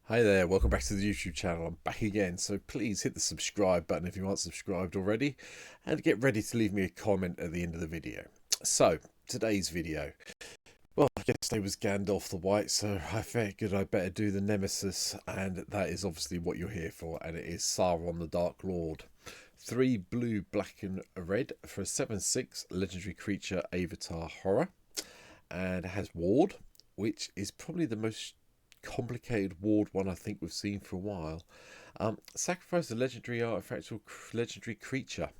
Hi there, welcome back to the YouTube channel. I'm back again, so please hit the subscribe button if you aren't subscribed already, and get ready to leave me a comment at the end of the video. So, today's video. Well, yesterday was Gandalf the White, so I figured I better do the Nemesis, and that is obviously what you're here for, and it is Sauron the Dark Lord. 3 blue, black and red for a 7/6 legendary creature avatar horror, and it has Ward, which is probably the most complicated ward one I think we've seen for a while. Sacrifice a legendary artifact or legendary creature.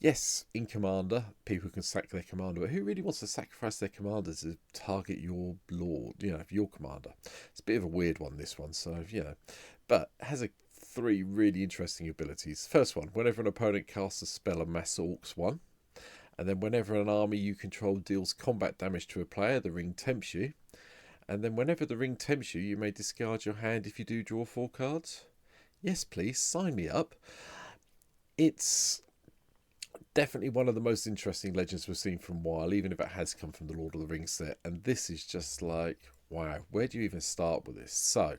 Yes, in Commander, people can sack their commander, but who really wants to sacrifice their commander to target your lord, your commander? It's a bit of a weird one, this one, but it has 3 really interesting abilities. First one, whenever an opponent casts a spell of Mass Orcs 1, and then whenever an army you control deals combat damage to a player, the ring tempts you. And then whenever the ring tempts you, you may discard your hand if you do draw 4 cards. Yes, please, sign me up. It's definitely one of the most interesting legends we've seen for a while, even if it has come from the Lord of the Rings set. And this is just like, wow, where do you even start with this? So,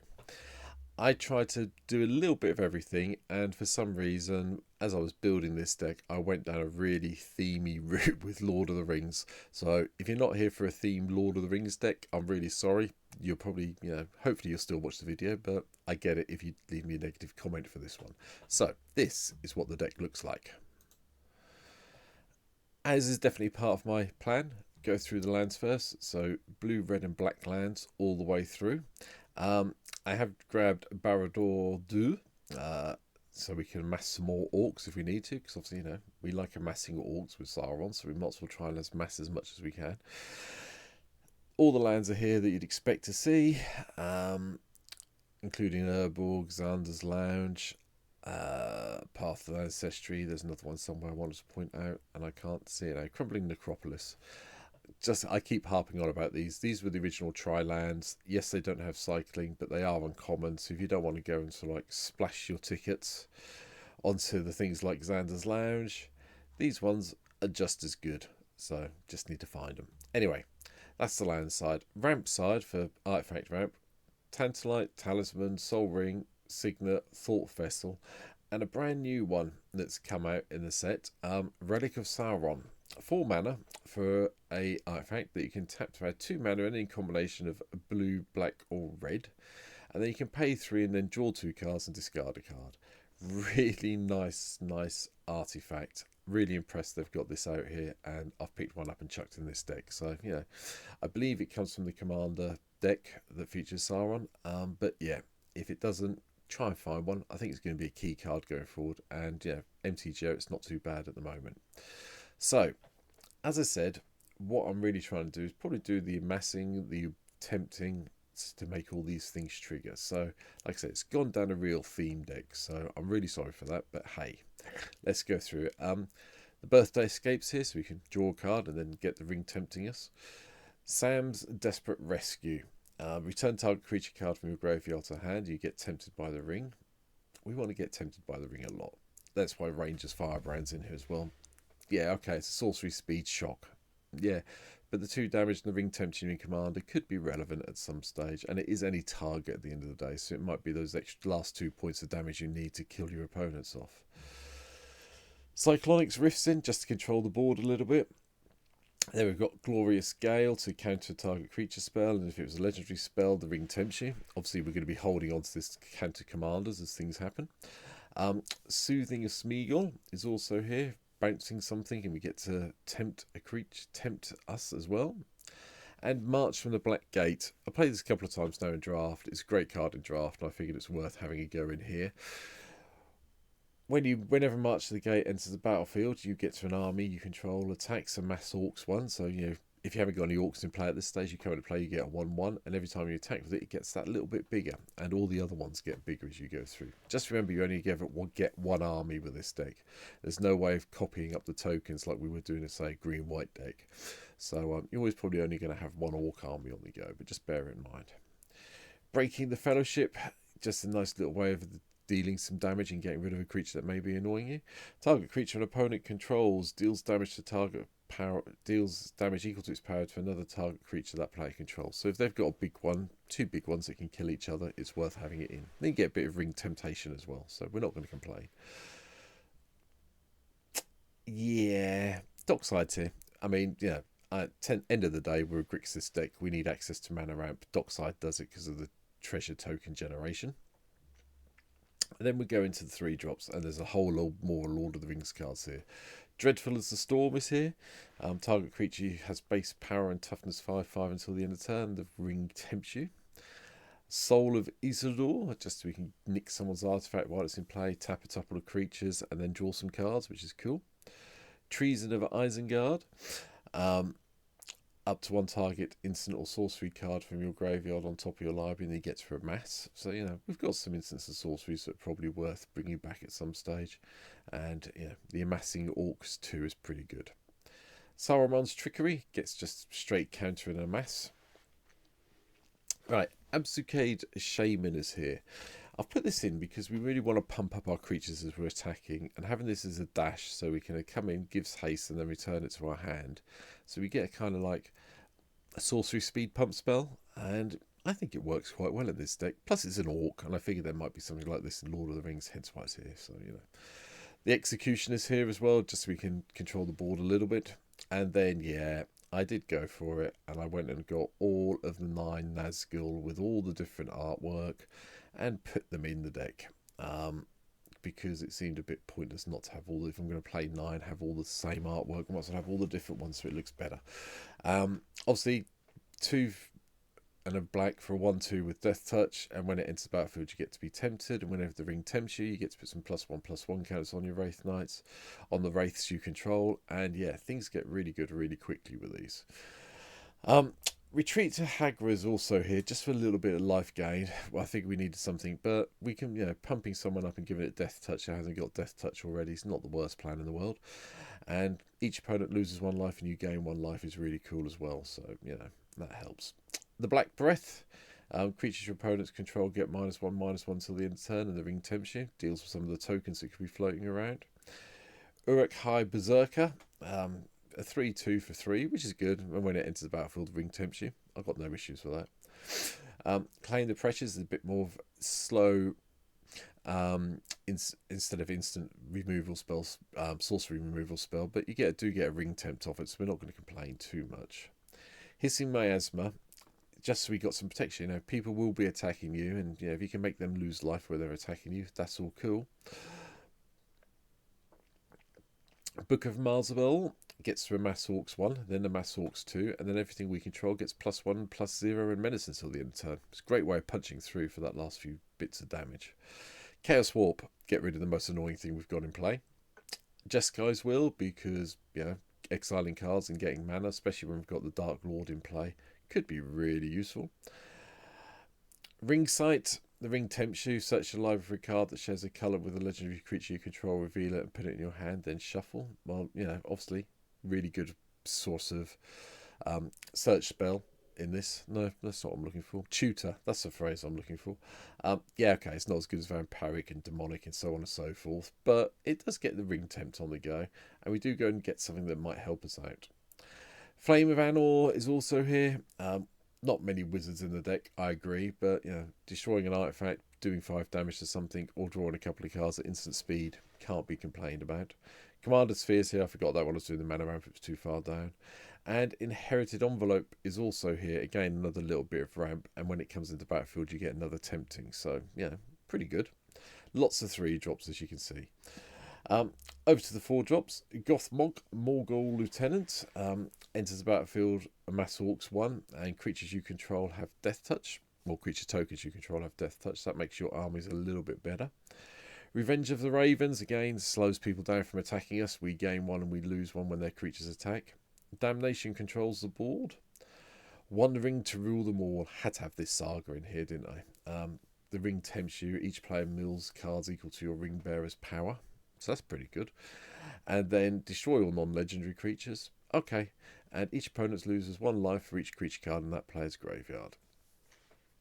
I tried to do a little bit of everything, and for some reason, as I was building this deck, I went down a really themey route with Lord of the Rings. So if you're not here for a themed Lord of the Rings deck, I'm really sorry. You'll probably, hopefully you'll still watch the video, but I get it if you leave me a negative comment for this one. So this is what the deck looks like. As is definitely part of my plan, go through the lands first. So blue, red and black lands all the way through. I have grabbed Barad-dûr 2, so we can amass some more orcs if we need to, because obviously, we like amassing orcs with Sauron, so we might as well try and amass as much as we can. All the lands are here that you'd expect to see, including Urborg, Xander's Lounge, Path of Ancestry. There's another one somewhere I wanted to point out, and I can't see it now. Crumbling Necropolis. I keep harping on about these. These were the original tri-lands. Yes, they don't have cycling, but they are uncommon. So if you don't want to go and sort of like splash your tickets onto the things like Xander's Lounge, these ones are just as good. So just need to find them. Anyway, that's the land side. Ramp side for Artifact Ramp: Tantalite, Talisman, Soul Ring, Signet, Thought Vessel, and a brand new one that's come out in the set, Relic of Sauron. 4 mana for a artifact that you can tap to add 2 mana in any combination of blue, black or red, and then you can pay 3 and then draw 2 cards and discard a card. Really nice artifact. Really impressed they've got this out here, and I've picked one up and chucked in this deck. So I believe it comes from the Commander deck that features Sauron, but yeah, if it doesn't, try and find one. I think it's going to be a key card going forward, and MTGO, it's not too bad at the moment. So, as I said, what I'm really trying to do is probably do the amassing, the tempting to make all these things trigger. So, like I said, it's gone down a real theme deck, so I'm really sorry for that, but hey, let's go through it. The Birthday Escapes here, so we can draw a card and then get the ring tempting us. Sam's Desperate Rescue. Return target creature card from your graveyard to hand. You get tempted by the ring. We want to get tempted by the ring a lot. That's why Ranger's Firebrand's in here as well. Yeah, okay, it's a sorcery speed shock. Yeah, but the 2 damage and the ring tempting in commander could be relevant at some stage, and it is any target at the end of the day, so it might be those extra last 2 points of damage you need to kill your opponents off. Cyclonics Rifts in just to control the board a little bit. There we've got Glorious Gale to counter target creature spell, and if it was a legendary spell, the ring tempts you. Obviously, we're going to be holding on to this counter commanders as things happen. Soothing of Smeagol is also here, bouncing something, and we get to tempt a creature, tempt us as well. And March from the Black Gate. I played this a couple of times now in draft. It's a great card in draft, and I figured it's worth having a go in here. Whenever March to the Gate enters the battlefield, you get to an army you control attacks a Mass Orcs 1. So if you haven't got any orcs in play at this stage, you come into play, you get a 1/1, and every time you attack with it, it gets that little bit bigger, and all the other ones get bigger as you go through. Just remember, you only get one army with this deck. There's no way of copying up the tokens like we were doing in, say, green-white deck. So you're always probably only going to have one orc army on the go, but just bear it in mind. Breaking the Fellowship, just a nice little way of dealing some damage and getting rid of a creature that may be annoying you. Target creature an opponent controls deals damage to target power, deals damage equal to its power to another target creature that player controls. So if they've got a big one, two big ones that can kill each other, it's worth having it in. Then you get a bit of ring temptation as well, so we're not going to complain. Yeah, Dockside's here. I mean, yeah, at end of the day, we're a Grixis deck. We need access to mana ramp. Dockside does it because of the treasure token generation. And then we go into the 3-drops, and there's a whole lot more Lord of the Rings cards here. Dreadful as the Storm is here. Target creature has base power and toughness 5/5 until the end of turn. The ring tempts you. Soul of Isildur, just so we can nick someone's artifact while it's in play, tap a couple of creatures, and then draw some cards, which is cool. Treason of Isengard. Up to one target instant or sorcery card from your graveyard on top of your library, and you get to amass. So, you know, we've got some instants of sorceries that are probably worth bringing back at some stage. And, you know, the amassing orcs too is pretty good. Sauron's Trickery gets just straight counter and amass. Right, Absucade Shaman is here. I've put this in because we really want to pump up our creatures as we're attacking, and having this as a dash so we can come in, gives haste, and then return it to our hand. So we get a kind of like a sorcery speed pump spell, and I think it works quite well in this deck. Plus it's an orc, and I figured there might be something like this in Lord of the Rings, hence why it's here. So, you know. The Execution is here as well, just so we can control the board a little bit. And then, yeah, I did go for it, and I went and got all of the 9 Nazgul with all the different artwork and put them in the deck, because it seemed a bit pointless not to have all, if I'm going to play 9, have all the same artwork. I might as well have all the different ones so it looks better. Obviously 2 and a black for a 1/2 with Death Touch, and when it enters the battlefield you get to be tempted, and whenever the ring tempts you, you get to put some +1/+1 counters on your Wraith Knights, on the Wraiths you control, and yeah, things get really good really quickly with these. Retreat to Hagra is also here, just for a little bit of life gain. Well, I think we needed something, but we can, you know, pumping someone up and giving it Death Touch that hasn't got Death Touch already is not the worst plan in the world. And each opponent loses 1 life and you gain 1 life is really cool as well, so, you know, that helps. The Black Breath. Creatures your opponents control get -1/-1 till the end of the turn, and the ring tempts you. Deals with some of the tokens that could be floating around. Uruk-hai Berserker. A 3/2 for 3, which is good, and when it enters the battlefield, the ring tempts you. I've got no issues with that. Claim the Pressures is a bit more of slow, instead of instant removal spells, sorcery removal spell, but you do get a ring tempt off it, so we're not going to complain too much. Hissing Miasma, just so we got some protection. You know, people will be attacking you, and if you can make them lose life where they're attacking you, that's all cool. Book of Malzabel gets to amass Orcs 1, then amass Orcs 2, and then everything we control gets +1/+0 and menace until the end of the turn. It's a great way of punching through for that last few bits of damage. Chaos Warp, get rid of the most annoying thing we've got in play. Jeskai will, because, you know, exiling cards and getting mana, especially when we've got the Dark Lord in play, could be really useful. Ring Sight. The ring tempts you. Search your library for a card that shares a colour with a legendary creature you control, reveal it and put it in your hand, then shuffle. Well, you know, obviously, really good source of search spell in this. No, that's not what I'm looking for. Tutor, that's the phrase I'm looking for. Yeah, okay, it's not as good as Vampiric and Demonic and so on and so forth, but it does get the ring tempt on the go, and we do go and get something that might help us out. Flame of Anor is also here. Not many wizards in the deck, I agree, but you know, destroying an artifact, doing 5 damage to something, or drawing a couple of cards at instant speed can't be complained about. Commander Spheres here, I forgot that one, I was doing the mana ramp, it was too far down. And Inherited Envelope is also here, again another little bit of ramp, and when it comes into battlefield you get another tempting, so yeah, pretty good. Lots of 3-drops as you can see. Over to the 4-drops. Gothmog Morgul Lieutenant enters the battlefield, amass Orcs 1, and creatures you control have Death Touch. Or creature tokens you control have Death Touch. That makes your armies a little bit better. Revenge of the Ravens, again, slows people down from attacking us. We gain 1 and we lose 1 when their creatures attack. Damnation controls the board. Wandering to Rule them all. Had to have this saga in here, didn't I? The ring tempts you. Each player mills cards equal to your ring bearer's power. So that's pretty good. And then destroy all non-legendary creatures. Okay. And each opponent loses 1 life for each creature card in that player's graveyard.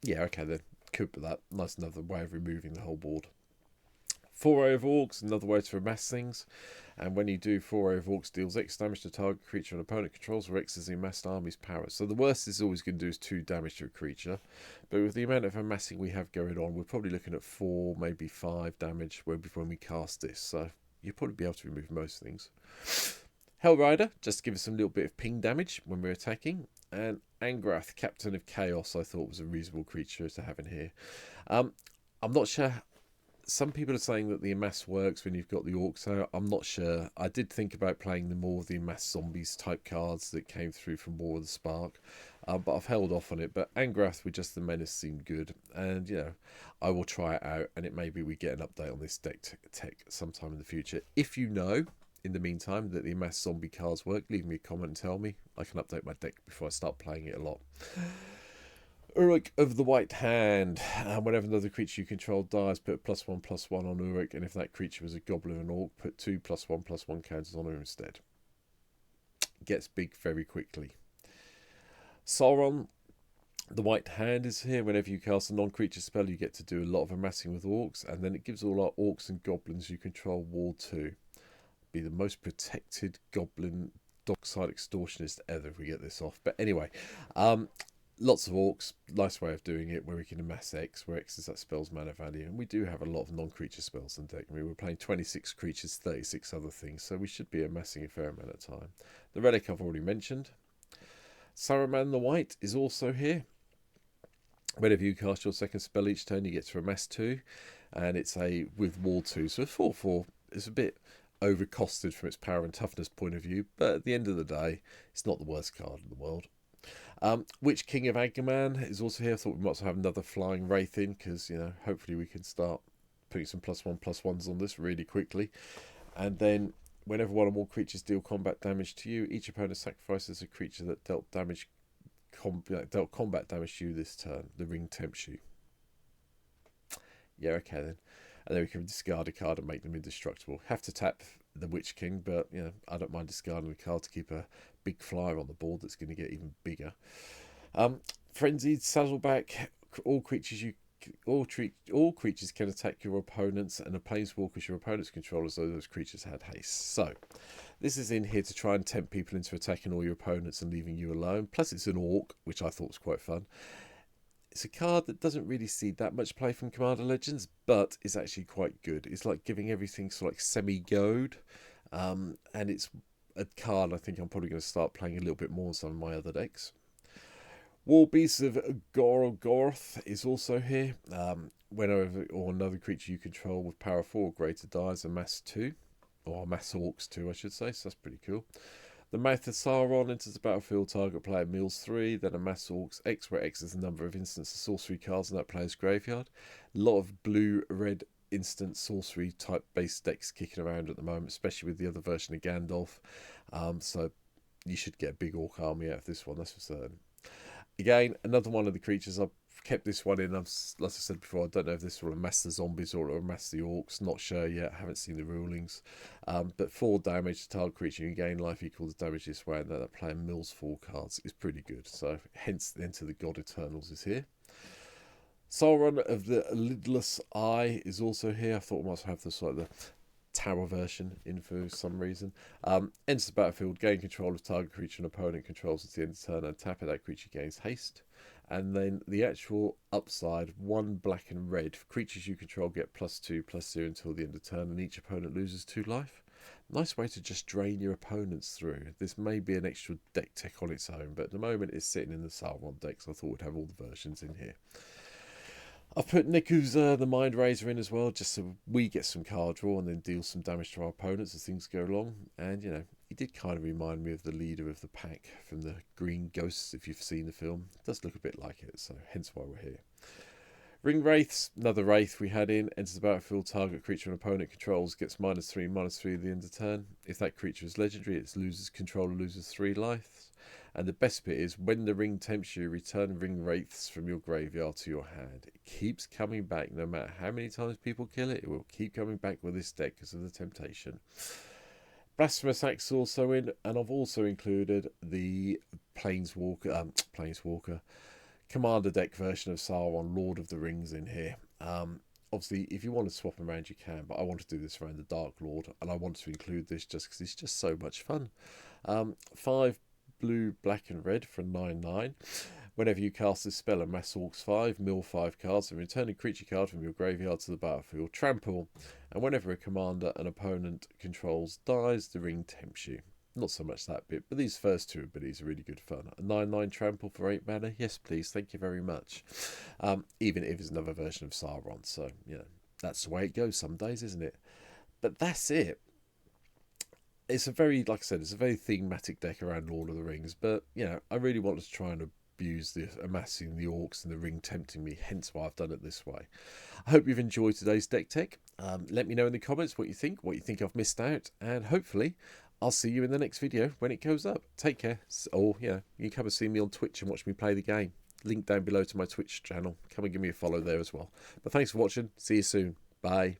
Yeah, okay then. Could be that. Nice, another way of removing the whole board. 4 over orcs, another way to amass things. And when you do 4 over orcs, deals X damage to target creature an opponent controls, where X is the amassed army's power. So the worst is always going to do is 2 damage to a creature. But with the amount of amassing we have going on, we're probably looking at 4, maybe 5 damage when we cast this. So you'll probably be able to remove most things. Hellrider, just to give us some little bit of ping damage when we're attacking. And Angrath, Captain of Chaos, I thought was a reasonable creature to have in here. I'm not sure. Some people are saying that the amass works when you've got the orcs out. I'm not sure. I did think about playing the more of the amass zombies type cards that came through from War of the Spark, but I've held off on it. But Angrath with just the menace seemed good, and I will try it out, and it may be we get an update on this deck tech sometime in the future. If you know, in the meantime, that the amass zombie cards work, leave me a comment and tell me. I can update my deck before I start playing it a lot. Uruk of the White Hand. Whenever another creature you control dies, put +1/+1 on Uruk, and if that creature was a goblin or an orc, put 2 +1/+1 counters on her instead. Gets big very quickly. Sauron, the White Hand, is here. Whenever you cast a non-creature spell, you get to do a lot of amassing with orcs, and then it gives all our orcs and goblins you control Wall 2. Be the most protected goblin dockside extortionist ever if we get this off. But anyway, lots of orcs, nice way of doing it, where we can amass X, where X is that spell's mana value. And we do have a lot of non-creature spells in deck. I mean, we're playing 26 creatures, 36 other things, so we should be amassing a fair amount of time. The relic I've already mentioned. Saruman the White is also here. Whenever you cast your second spell each turn, you get to amass 2, and it's with Wall 2, so 4/4 is a bit overcosted from its power and toughness point of view, but at the end of the day, it's not the worst card in the world. Witch King of Agaman is also here. I thought we might have another flying wraith in, because hopefully we can start putting some +1/+1s on this really quickly. And then whenever one or more creatures deal combat damage to you, each opponent sacrifices a creature that dealt combat damage to you this turn. The ring tempts you. Yeah, okay then. And then we can discard a card and make them indestructible. Have to tap the Witch King, but I don't mind discarding a card to keep a big flyer on the board that's going to get even bigger. Frenzied Saddleback. All creatures can attack your opponents, and a planeswalkers your opponents control as though those creatures had haste. So this is in here to try and tempt people into attacking all your opponents and leaving you alone. Plus it's an orc, which I thought was quite fun. It's a card that doesn't really see that much play from Commander Legends, but is actually quite good. It's like giving everything sort of like semi-goad, and it's a card I think I'm probably going to start playing a little bit more on some of my other decks. War Beasts of Gorogoroth is also here. Whenever or another creature you control with power 4 or greater dies, amass 2, or amass orcs 2 I should say, so that's pretty cool. The Mouth of Sauron enters the battlefield, target player mills 3, then amass orcs X, where X is the number of instants of sorcery cards in that player's graveyard. A lot of blue-red instant sorcery type base decks kicking around at the moment, especially with the other version of Gandalf. So you should get a big orc army out of this one, that's for certain. Again, another one of the creatures. I've kept this one in. Like I said before, I don't know if this will amass the zombies or amass the orcs. Not sure yet. Haven't seen the rulings. But 4 damage to target creature you gain life equals damage this way, and that player mills 4 cards is pretty good. So hence Enter the God Eternals is here. Sauron of the Lidless Eye is also here. I thought we might have the sort of the tower version in for some reason. Enters the battlefield, gain control of target creature and opponent controls at the end of the turn, and tap it, that creature gains haste. And then the actual upside, 1 black and red. Creatures you control get +2/+2 until the end of the turn, and each opponent loses 2 life. Nice way to just drain your opponents through. This may be an extra deck tech on its own, but at the moment it's sitting in the Sauron deck, so I thought we'd have all the versions in here. I've put Niku's the Mind Razor in as well, just so we get some card draw and then deal some damage to our opponents as things go along. And, he did kind of remind me of the leader of the pack from the Green Ghosts, if you've seen the film. It does look a bit like it, so hence why we're here. Ring Wraiths, another Wraith we had in. Enters the battlefield, target creature and opponent controls gets -3/-3 at the end of the turn. If that creature is legendary, it loses control and loses 3 life. And the best bit is, when the ring tempts you, return Ring Wraiths from your graveyard to your hand. It keeps coming back, no matter how many times people kill it. It will keep coming back with this deck because of the temptation. Blasphemous Axe also in, and I've also included the Planeswalker Commander deck version of Sauron, Lord of the Rings in here. obviously, if you want to swap them around, you can, but I want to do this around the Dark Lord, and I want to include this just because it's just so much fun. 5 blue, black, and red for 9/9. Whenever you cast this spell, amass orcs 5, mill 5 cards, and return a creature card from your graveyard to the battlefield. Trample, and whenever a commander an opponent controls dies, the ring tempts you. Not so much that bit, but these first 2 abilities are really good fun. A 9/9 trample for 8 mana, yes please, thank you very much. Even if it's another version of Sauron, so, you know, that's the way it goes some days, isn't it? But that's it. It's a very, like I said, it's a very thematic deck around Lord of the Rings, but, you know, I really wanted to try and abuse the amassing the orcs and the ring tempting me, hence why I've done it this way. I hope you've enjoyed today's deck tech. Let me know in the comments what you think I've missed out, and hopefully I'll see you in the next video when it goes up. Take care. Or, you know, you can come and see me on Twitch and watch me play the game. Link down below to my Twitch channel. Come and give me a follow there as well. But thanks for watching. See you soon. Bye.